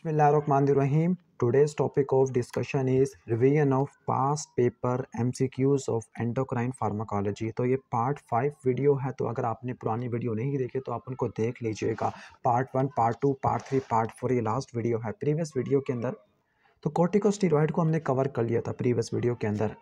Bismillahirrahmanirrahim. Today's topic of discussion is revision of past paper MCQs of endocrine pharmacology. तो ये part 5 video है, तो अगर आपने पुरानी वीडियो नहीं देखी तो आप उनको देख लीजिएगा। पार्ट 1, पार्ट 2, पार्ट 3, पार्ट 4 ये लास्ट वीडियो है। प्रीवियस वीडियो के अंदर तो कॉर्टिकोस्टेरॉइड को हमने कवर कर लिया था प्रीवियस वीडियो के अंदर।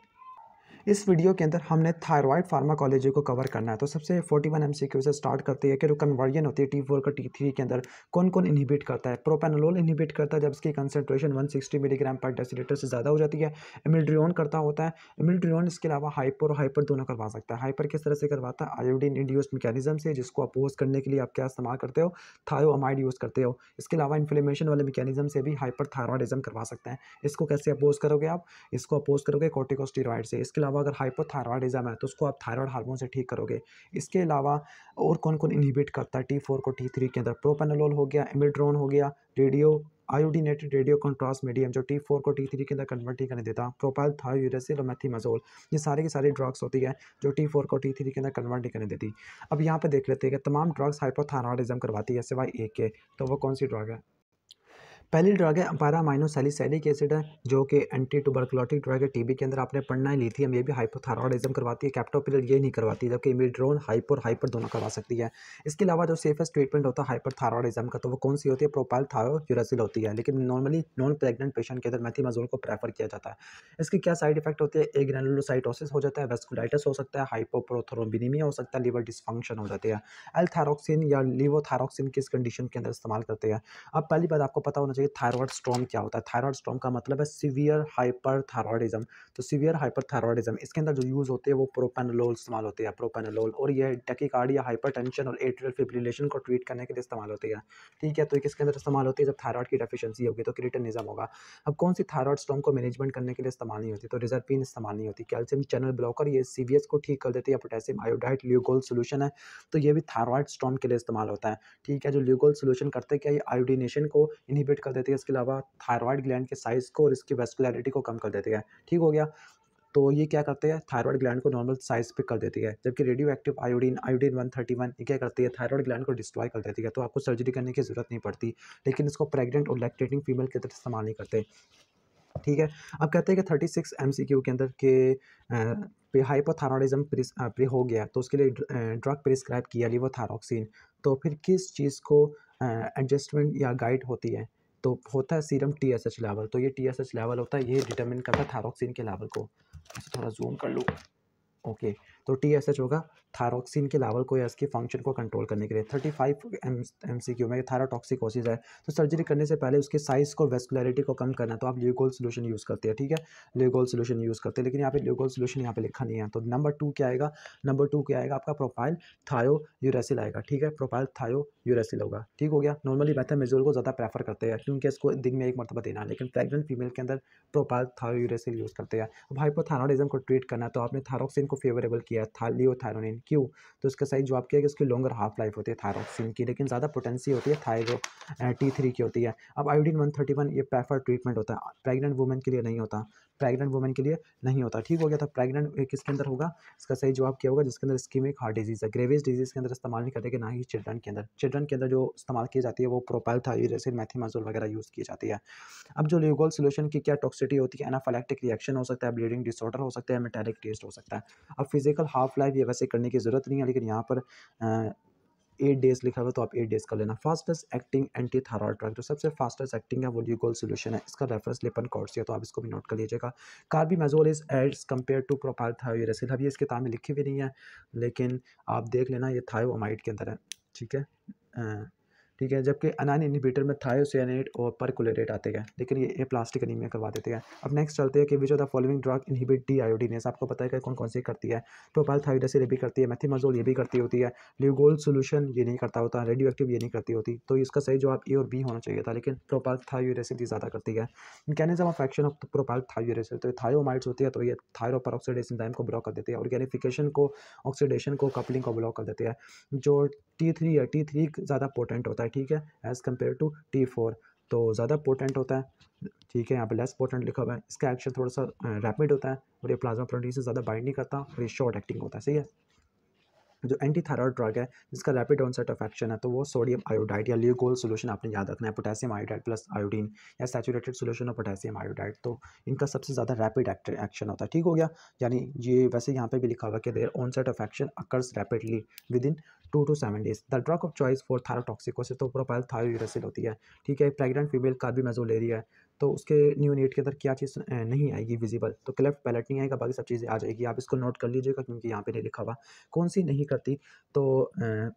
इस वीडियो के अंदर हमने थायराइड फार्माकोलॉजी को कवर करना है। तो सबसे 41 एमसीक्यू से स्टार्ट करते हैं कि जो कन्वर्जन होती है T4 का T3 के अंदर कौन कौन इनहिबिट करता है। प्रोपेनोलोल इनहिबिट करता है जब इसकी कंसंट्रेशन 160 मिलीग्राम पर डेसीलीटर से ज़्यादा हो जाती है। इमिल्ड्रियोन करता होता है। इमिल्ड्रियोन इसके अलावा हाइपर और हाइपर दोनों करवा सकता है। हाइपर किस तरह से करवाता है? आयोडीन इंड्यूस्ड मैकेनिज्म से, जिसको अपोज करने के लिए आप क्या इस्तेमाल करते हो? थायोअमाइड यूज़ करते हो। इसके अलावा इन्फ्लेमेशन वाले मैकेनिज्म से भी हाइपर थायरॉयडिज्म करवा सकते हैं। इसको कैसे अपोज करोगे आप? इसको अपोज करोगे कॉर्टिकोस्टेरॉइड से। इसके अलावा अगर हाइपोथायरॉयडिज्म है तो उसको आप थायराइड हार्मोन से ठीक करोगे। इसके अलावा और कौन कौन इनहिबिट करता है T4 को T3 के अंदर? प्रोपेनोलोल हो गया, इमिड्रोन हो गया, radio iodinated radio contrast medium जो T4 को T3 के अंदर कन्वर्ट ही करने देता, प्रोपाइल थायोयूरेसिल और मेथिमाजोल, ये सारी की सारी ड्रग्स होती है जो T4 को T3 के अंदर कन्वर्ट नहीं करने देती। अब यहाँ पे देख लेते हैं कि तमाम ड्रग्स हाइपोथायरॉयडिज्म करवाती है सिवाय एक के, तो वो कौन सी ड्रग है? पहली ड्रग है पैरामाइनोसैलिसिलिक एसिड है, जो कि एंटी ट्यूबरकुलोटिक ड्रग है। टीबी के अंदर आपने पढ़ना है। लिथियम ये भी हाइपोथायरॉयडिज्म करवाती है। कैप्टोप्रिल ये नहीं करवाती, जबकि इमिड्रोन हाइपर दोनों करवा सकती है। इसके अलावा जो सेफेस्ट ट्रीटमेंट होता है हाइपरथायरॉयडिज्म का, तो वो कौन सी होती है? प्रोपाइल थायोयूरेसिल होती है। लेकिन नॉर्मली नॉन प्रेग्नेंट पेशेंट के अंदर मेथिमाजोल को प्रेफर किया जाता है। इसकी क्या साइड इफेक्ट होते हैं? एग्रेनुलोसाइटोसिस हो जाता है, वेस्कुलाइटिस हो सकता है, हाइपोप्रोथ्रोम्बिनीमिया हो सकता है, लिवर डिसफंक्शन हो जाती है। एल थायरोक्सिन या लिवोथायरोक्सिन किस कंडीशन के अंदर इस्तेमाल करते हैं? अब पहली बात आपको पता होना चाहिए थायराइड स्टॉर्म क्या होता है। थायराइड स्टॉर्म का मतलब है सीवियर हाइपरथायरॉयडिज्म। तो सीवियर हाइपरथायरॉयडिज्म इसके अंदर जो यूज होते हैं वो प्रोपेनोलोल इस्तेमाल होते हैं, प्रोपेनोलोल, और ये टैकीकार्डिया, हाइपरटेंशन और एट्रियल फिब्रिलेशन को ट्रीट करने के लिए इस्तेमाल होती है। ठीक है, तो ये किसके अंदर इस्तेमाल होती है? जब थायराइड की डेफिशिएंसी होगी तो क्रिटिनिज्म होगा। अब कौन सी थायराइड स्टॉर्म को मैनेजमेंट करने के लिए इस्तेमाल नहीं होती? तो रिजर्पिन इस्तेमाल नहीं होती। कैल्शियम चैनल ब्लॉकर ये सीवीएस को ठीक कर देती है। पोटेशियम आयोडाइड ल्यूगोल सोल्यूशन है, तो ये भी थायराइड स्टॉर्म के लिए इस्तेमाल होता है। ठीक है, जो ल्यूगोल सोल्यूशन करते हैं क्या? ये आयोडीनेशन को इनहिबिट कर देती है। इसके अलावा थायराइड ग्लैंड के साइज को और इसकी वेस्कुलरिटी को कम कर देती है। ठीक हो गया। तो ये क्या करते हैं? थायराइड ग्लैंड को नॉर्मल साइज पे कर देती है। जबकि रेडियो एक्टिव आयोडीन 131 ये क्या करती है? थायराइड ग्लैंड को डिस्ट्रॉय कर देती है। तो आपको सर्जरी करने की जरूरत नहीं पड़ती, लेकिन इसको प्रेग्नेंट और लैक्टेटिंग फीमेल के तरह इस्तेमाल नहीं करते। ठीक है, अब कहते हैं कि 36 एमसीक्यू के अंदर के हाइपोथायरॉयडिज्म हो गया तो उसके लिए ड्रग प्रिस्क्राइब किया लिवोथायरोक्सिन। तो फिर किस चीज़ को एडजस्टमेंट या गाइड होती है? तो होता है सीरम TSH लेवल। तो ये TSH लेवल होता है, ये डिटरमिन करता है थायरोक्सिन के लेवल को। ऐसे थोड़ा जूम कर लूँ। ओके, तो TSH होगा थायरोक्सिन के लेवल को या इसके फंक्शन को कंट्रोल करने के लिए। 35 एमसीक्यू में थायरोटॉक्सिकोसिस है, तो सर्जरी करने से पहले उसके साइज को वेस्कुलरिटी को कम करना है, तो आप ल्यूगोल सोल्यूशन यूज़ करते हैं। ठीक है, ल्यूगोल सोल्यूशन यूज़ करते हैं, लेकिन यहाँ पे ल्यूगोल सोल्यूशन यहाँ पे लिखा नहीं है। तो नंबर 2 क्या आएगा? नंबर 2 क्या आएगा आपका? प्रोपाइल थायोयूरेसिल आएगा। ठीक है, प्रोपाइल थायोयूरेसिल होगा। ठीक हो गया। नॉर्मली मेथामेजोल को ज़्यादा प्रेफर करते हैं क्योंकि इसको दिन में एक मरतबा देना है, लेकिन प्रेग्नेंट फीमेल के अंदर प्रोपाइल थायोयूरेसिल यूज़ करते हैं। अब हाइपोथायरॉयडिज्म को ट्रीट करना है तो आपने थायरोक्सिन को फेवरेबल किया है, लियोथायरोनिन। क्यों? तो इसका सही जवाब क्या है कि इसकी लॉन्गर हाफ लाइफ होती है थायरोक्सिन की, लेकिन ज़्यादा पोटेंसी होती है थायरो T3 की होती है। अब आयोडीन 131 ये प्रेफर ट्रीटमेंट होता है, प्रेग्नेंट वुमेन के लिए नहीं होता। प्रेग्नेंट वुमेन के लिए नहीं होता। ठीक हो गया। तो प्रेग्नेंट किसके अंदर होगा? इसका सही जवाब क्या होगा? जिसके अंदर इस्कीमिक हार्ट डिजीज़ है। ग्रेविस डिजीज़ के अंदर इस्तेमाल नहीं करते, कि ना ही चिल्ड्रन के अंदर। चिल्ड्रन के अंदर जो इस्तेमाल की जाती है वो प्रोपाइल थायोयूरेसिल, मेथिमाजोल वगैरह यूज़ की जाती है। अब जो ल्यूगोल सोल्यूशन की क्या टॉक्सिसिटी होती है? एनाफिलैक्टिक रिएक्शन हो सकता है, ब्लीडिंग डिसऑर्डर हो सकता है, मेटालिक टेस्ट हो सकता है। अब फिजिकल हाफ लाइफ ये वैसे करने की ज़रूरत नहीं है, लेकिन यहाँ पर 8 डेज़ लिखा हुआ, तो आप 8 डेज़ कर लेना। Fastest acting anti thyroid drug, जो सबसे फास्टेस्ट एक्टिंग है वो ल्यूगोल सोल्यूशन है। इसका रेफरेंस लिपन कॉर्ड्स है, तो आप इसको भी नोट कर लीजिएगा। Carbimazole is as compare to propylthiouracil थायोयूरेसिल। अभी इस किताब में लिखी भी नहीं है, लेकिन आप देख लेना, ये थायोअमाइड के अंदर है। ठीक है, ठीक है, जबकि अनाइन इनहिबिटर में थायोसाइनेट और परकुलेट आते हैं, लेकिन ये प्लास्टिक एनीमिया करवा देते हैं। अब नेक्स्ट चलते हैं कि which of the following drug inhibit deiodinase. आपको पता है कि कौन कौन सी करती है? प्रोपाइल थायोयूरेसिल ये भी करती है, मेथिमाजोल ये भी करती होती है, ल्यूगोल सोल्यूशन ये नहीं करता होता, रेडियो एक्टिव ये नहीं करती होती। तो इसका सही जवाब ए और बी होना चाहिए था, लेकिन प्रोपाइल थायोयूरेसिल ये ज़्यादा करती है। Mechanism of action of propylthiouracil थायोयूरेसिल, तो थायोमाइड्स होती है, तो ये थायरोपेरोक्साइडेज एंजाइम को ब्लॉक कर देती है, ऑर्गेनिफिकेशन को, ऑक्सीडेशन को, कपलिंग को ब्लॉक कर देती है। जो T3 है, T3 ज़्यादा पोटेंट होता है। ठीक है, एज़ कम्पेयर टू T4, तो ज़्यादा पोटेंट होता है। ठीक है, यहाँ पे लेस पोटेंट लिखा हुआ है। इसका एक्शन थोड़ा सा रैपिड होता है और ये प्लाज्मा प्रोटीन से ज़्यादा बाइंड नहीं करता और ये शॉर्ट एक्टिंग होता है। सही है। जो एंटी थायराइड ड्रग है जिसका रैपिड ऑनसेट ऑफ एक्शन है तो वो सोडियम आयोडाइड या लियोगोल सोल्यूशन आपने याद रखना है, पोटेशियम आयोडाइड प्लस आयोडीन या saturated solution of potassium iodide. तो इनका सबसे ज़्यादा रैपिड एक्शन होता है, ठीक हो गया। यानी ये वैसे यहाँ पे भी लिखा हुआ कि there onset of action occurs rapidly within 2 to 7 days। The drug of choice for thyrotoxicosis तो प्रोपाइल थायोयूरेसिल होती है, ठीक है। प्रेग्नेंट फीमेल कार्बिमेजोल ले रही है तो उसके न्यूनेट के अंदर क्या चीज़ नहीं आएगी विजिबल, तो क्लेफ्ट पैलेट नहीं आएगा, बाकी सब चीज़ें आ जाएगी। आप इसको नोट कर लीजिएगा क्योंकि यहाँ पे नहीं लिखा हुआ कौन सी नहीं करती। तो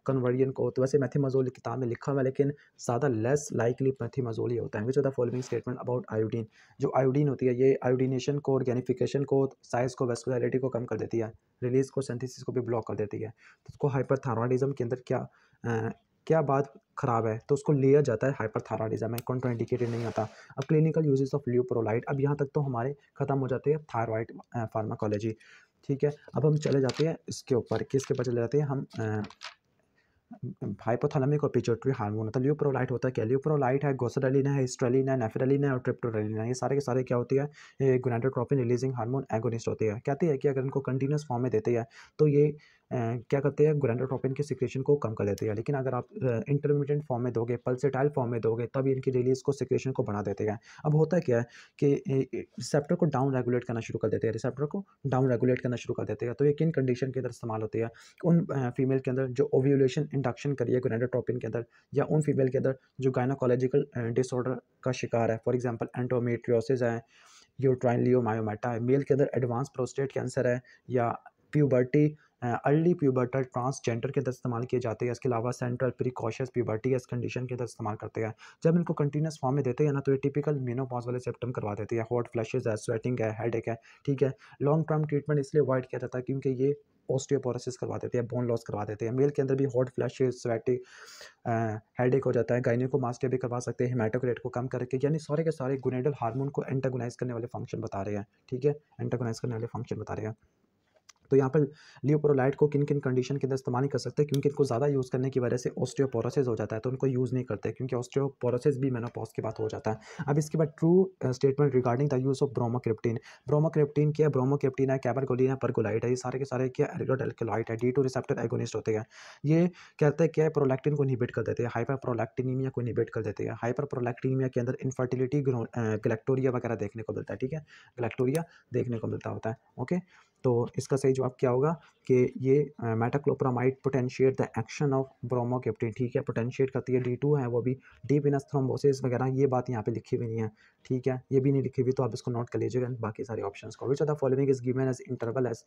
कन्वर्जन को तो वैसे मेथिमाजोल किताब में लिखा हुआ है लेकिन ज़्यादा लेस लाइकली मेथिमाजोल ही होता है। Which are the following statement about iodine. जो आयोडीन होती है ये आयोडीनेशन को, ऑर्गेनिफिकेशन को, साइज को, वेस्कुलरिटी को कम कर देती है, रिलीज को, सिंथेसिस को भी ब्लॉक कर देती है। तो उसको हाइपरथायरॉयडिज्म के अंदर क्या बात खराब है तो उसको लिया जाता है हाइपरथायरॉयडिज्म में, कॉन्ट्राइंडिकेटेड नहीं होता। अब क्लिनिकल यूजेस ऑफ लियोप्रोलाइड, अब यहाँ तक तो हमारे खत्म हो जाते हैं थायराइड फार्माकोलॉजी, ठीक है। अब हम चले जाते हैं इसके ऊपर, किसके ऊपर चले जाते हैं हम, हाइपोथैलेमिक और पिट्यूटरी हार्मोन होता है। लियोप्रोलाइट होता है क्या, लियोप्रोलाइट है गोसोडैलिन है, हिस्ट्रेलिन है, नेफ्रेलिन है और ट्रिप्टोरलिन है। ये सारे के सारे क्या होती है, ये गोनाडोट्रोपिन रिलीजिंग हार्मोन एगोनिस्ट होती है। कहती है कि अगर इनको कंटिन्यूस फॉर्म में देते हैं तो ये क्या करते हैं, गोनाडोट्रोपिन की सिक्रेशन को कम कर देते हैं। लेकिन अगर आप इंटरमीडिएट फॉर्म में दोगे, पल्सेटाइल फॉर्म में दोगे, तब इनकी रिलीज को, सिक्रेशन को बढ़ा देते हैं। अब होता क्या है कि रिसेप्टर को डाउन रेगुलेट करना शुरू कर देते हैं, रिसेप्टर को डाउन रेगुलेट करना शुरू कर देते हैं। तो ये किन कंडीशन के अंदर इस्तेमाल होती है, उन फीमेल के अंदर जो ओव्यूलेशन इंडक्शन करिए गोनाडोट्रोपिन के अंदर, या उन फीमेल के अंदर जो गायनोकोलॉजिकल डिसऑर्डर का शिकार है, फॉर एग्जांपल एंडोमेट्रियोसिस है, यूट्राइन लियोमायोमाटा है, मेल के अंदर एडवांस प्रोस्टेट कैंसर है, या प्यूबर्टी, अर्ली प्यूबर्टल ट्रांसजेंडर के अंदर इस्तेमाल किए जाते हैं। इसके अलावा सेंट्रल प्रीकॉशियस प्यूबर्टी इस कंडीशन के अंदर इस्तेमाल करते हैं। जब इनको कंटिन्यूस फॉर्म में देते हैं ना तो ये टिपिकल मेनोपॉज वाले सिम्टम करवा देती है, हॉट फ्लैशेस है, स्वेटिंग है, हेडेक है, ठीक है। लॉन्ग टर्म ट्रीटमेंट इसलिए अवॉइड किया जाता है क्योंकि ये ऑस्टियोपोरोसिस करवा देते हैं, बोन लॉस करवा देते हैं। मेल के अंदर भी हॉट फ्लैशेस, स्वेटिंग, हेडेक हो जाता है, गायनेकोमास्टिया भी करवा सकते हैं हेमाटोक्रेट को कम करके। यानी सारे के सारे गोनेडल हार्मोन को एंटागोनाइज करने वाले फंक्शन बता रहे हैं, ठीक है, एंटागोनाइज करने वाले फंक्शन बता रहे हैं। तो यहाँ पर लियोप्रोलाइड को किन किन कंडीशन के अंदर इस्तेमाल नहीं कर सकते क्योंकि इनको ज़्यादा यूज़ करने की वजह से ऑस्टियोपोरोसिस हो जाता है, तो उनको यूज़ नहीं करते क्योंकि ऑस्टियोपोरोसिस भी मेनोपॉज के बाद हो जाता है। अब इसके बाद true statement regarding the use of bromocriptine. Bromocriptine क्या है, ब्रोमोक्रिप्टिन है, कैबरगोलिन है, परगोलाइड है, ये सारे के सारे क्या एल्डिहाइड एल्कलॉइड है, D2 रिसेप्टर एगोनिस्ट होते हैं। ये कहते हैं क्या है, प्रोलैक्टिन को इनहिबिट कर देते हैं, हाइपर प्रोलैक्टिनीमिया को इनहिबिट कर देते हैं। हाइपर प्रोलैक्टिनीमिया के अंदर इनफर्टिलिटी, गैलेक्टोरिया वगैरह देखने को मिलता है, ठीक है, गैलेक्टोरिया देखने को मिलता होता है। ओके, तो इसका सही जवाब क्या होगा कि ये metoclopramide potentiate the action of bromocriptine, ठीक है, पोटेंशिएट करती है। D2 है वो भी डीप वेनस थ्रोम्बोसिस वगैरह, ये बात यहाँ पे लिखी हुई नहीं है, ठीक है, ये भी नहीं लिखी हुई, तो आप इसको नोट कर लीजिएगा बाकी सारे ऑप्शंस को। Which of the following is given as interval as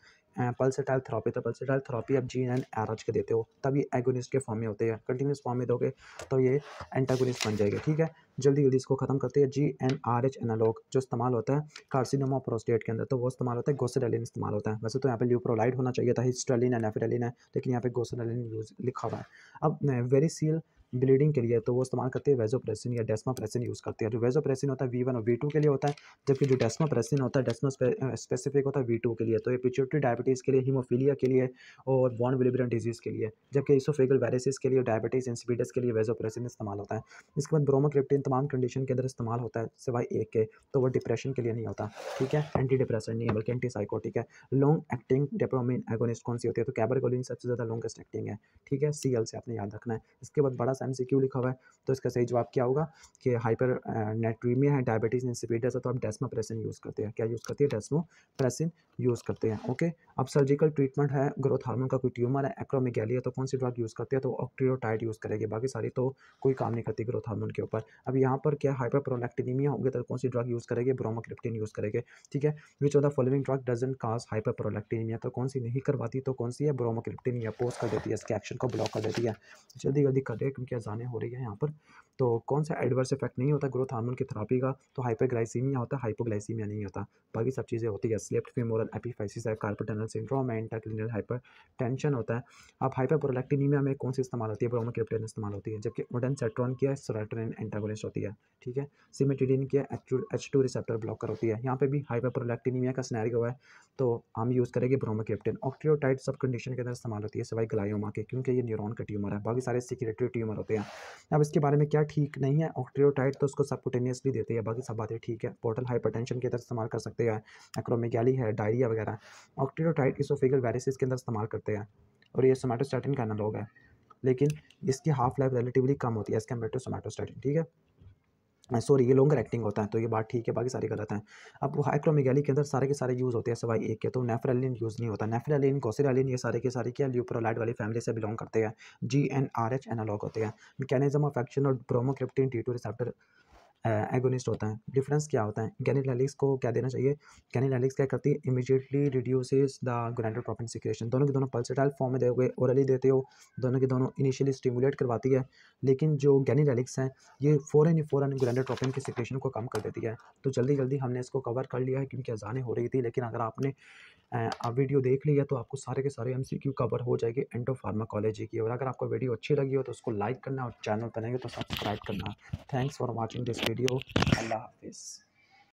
pulsatile therapy. तो पल्सेटाइल थेरेपी आप GnRH के देते हो तब ये एगोनिस्ट के फॉर्म में होते हैं, कंटिन्यूस फॉर्म में दोगे तो ये एंटागोनिस्ट बन जाएगा, ठीक है। जल्दी जल्दी इसको खत्म करते हैं। GnRH एनालॉग जो इस्तेमाल होता है कार्सिनोमा प्रोस्टेट के अंदर, तो वो इस्तेमाल होता है, गोसेडालिन इस्तेमाल होता है। वैसे तो यहाँ पे लियोप्रोलाइड होना चाहिए था, हिस्ट्रेलिन है, नेफ्रेलिन है, लेकिन यहाँ पे गोसेडालिन यूज लिखा हुआ है। अब वेरिसील ब्लीडिंग के लिए तो वो इस्तेमाल करते हैं वेजोप्रेसिन या डेस्मोप्रेसिन यूज़ करते हैं। जो वेजोप्रेसिन होता है V1 और V2 के लिए होता है, जबकि जो डेस्मोप्रेसिन होता है डेस्मो स्पेसिफिक होता है V2 के लिए। तो ये पिट्यूटरी डायबिटीज़ के लिए, हीमोफीलिया के लिए और वॉन विलिब्रियन डिजीज़ के लिए, जबकि इसोफेगल वायरसेस के लिए, डायबिटीज़ इंसिपिडस के लिए वेजोप्रेसिन इस्तेमाल होता है। इसके बाद ब्रोमोक्रिप्टिन तमाम कंडीशन के अंदर इस्तेमाल होता है सिवाय एक के, तो वो डिप्रेशन के लिए नहीं होता, ठीक है, एंटी डिप्रेसेंट नहीं है बल्कि एंटी साइकोटिक है। लॉन्ग एक्टिंग डेप्रोमिन एगोनिस्ट कौन सी होती है, तो कैबरगोलिन सबसे ज़्यादा लॉन्गेस्ट एक्टिंग है, ठीक है, Cl से आपने याद रखना है। इसके बाद बड़ा सा MCQ लिखा हुआ है, तो इसका सही जवाब क्या होगा कि हाइपर नेट्रीमिया है, डायबिटीज़ इंसिपिडस है, तो आप डेस्मोप्रेसिन यूज़ करते हैं। क्या यूज़ करते हैं, डेस्मोप्रेसिन यूज़ करते हैं। ओके, अब सर्जिकल ट्रीटमेंट है, ग्रोथ हार्मोन का कोई ट्यूमर है, एक्रोमेगैली है, तो कौन सी ड्रग यूज़ करते हैं, तो ऑक्ट्रियोटाइड यूज़ करेंगे, बाकी सारी तो कोई काम नहीं करती ग्रोथ हार्मोन के ऊपर। अब यहाँ पर क्या हाइपर प्रोलैक्टिनीमिया होगी तो कौन सी ड्रग यूज़ करेंगे, ब्रोमोक्रिप्टिन यूज़ करेंगे, ठीक है। Which of the following drug doesn't cause hyperprolactinemia, तो कौन सी नहीं करवाती, तो कौन सी है, ब्रोमोक्रिप्टिन, या पोस्ट कर देती है, इसके एक्शन को ब्लॉक कर देती है। जल्दी जल्दी कर रहे हैं क्योंकि अजानें हो रही है यहाँ पर। तो कौन सा एडवर्स इफेक्ट नहीं होता ग्रोथ हार्मोन की थेरेपी का, तो हाइपरग्लाइसीमिया होता है, हाइपोग्लाइसीमिया नहीं होता, बाकी सब चीज़ें होती है। स्लेप्ट फीमोरल एपिफाइसिस है, कार्पल टनल सिंड्रोम है, इंट्राक्रेनियल हाइपरटेंशन होता है। अब हाइपरप्रोलैक्टिनीमिया में कौन सी इस्तेमाल होती है, ब्रोमोक्रिप्टिन इस्तेमाल होती है, जबकि ओडेनसेट्रॉन की है, सेरोटोनिन एंटागोनिस्ट होती है, ठीक है। सिमेटिडिन की है, H2 रिसेप्टर ब्लॉकर होती है। यहाँ पे भी हाइपरप्रोलैक्टिनीमिया का सिनेरियो है, तो हम यूज़ करेंगे ब्रोमोक्रिप्टिन। ऑक्ट्रियोटाइड सब कंडीशन के अंदर इस्तेमाल होती है सिवाय ग्लायोमा के, क्योंकि ये न्यूरॉन का ट्यूमर है, बाकी सारे सिक्रेटरी ट्यूमर होते हैं। अब इसके बारे में क्या ठीक नहीं है, ऑक्ट्रियोटाइड तो उसको सबकुटेनियसली देते हैं, बाकी सब बातें ठीक है। पोर्टल हाइपरटेंशन के अंदर इस्तेमाल कर सकते हैं, एक्रोमेगैली है, डायरिया वगैरह। ऑक्ट्रियोटाइड इसोफेगल वायरसेस के अंदर इस्तेमाल करते हैं, और ये सोमैटोस्टैटिन का एनालॉग है, लेकिन इसकी हाफ लाइफ रिलेटिवली कम होती है एज़ कम्पेयर टू सोमैटोस्टैटिन, ठीक है। सॉरी, ये लॉन्गर एक्टिंग होता है, तो ये बात ठीक है, बाकी सारी गलत हैं। अब वो एक्रोमेगाली के अंदर सारे के सारे यूज़ होते हैं सिवाय एक के, तो नेफ्रेलिन यूज़ नहीं होता। नेफ्रेलिन, गोसिरालिन, ये सारे के सारे क्या ल्यूप्रोलाइड वाली फैमिली से बिलोंग करते हैं, GnRH एनालॉग होते हैं। मैकेनिज्म ऑफ एक्शन और ब्रोमोक्रिप्टिन T2 रिसेप्टर एगोनिस्ट होता है। डिफरेंस क्या होता है? गैनिलैलिक्स को क्या देना चाहिए? गैनिलैलिक्स क्या करती है? Immediately reduces the gonadotropin secretion. दोनों के दोनों पल्सेटाइल फॉर्म में दोगे, ओरली देते हो, दोनों के दोनों इनिशियली स्टिमुलेट करवाती है, लेकिन जो गैनिलैलिक्स हैं ये फ़ौरन ही फ़ौरन गोनाडोट्रोपिन की सिक्रेशन को कम कर देती है। तो जल्दी जल्दी हमने इसको कवर कर लिया है क्योंकि अज़ानें हो रही थी, लेकिन अगर आपने वीडियो देख ली है तो आपको सारे के सारे MCQ कवर हो जाएंगे एंडोफार्माकोलॉजी की। और अगर आपको वीडियो अच्छी लगी हो तो उसको लाइक करना और चैनल पर नए हो तो सब्सक्राइब करना। Thanks for watching this video. अल्लाह हाफिज़।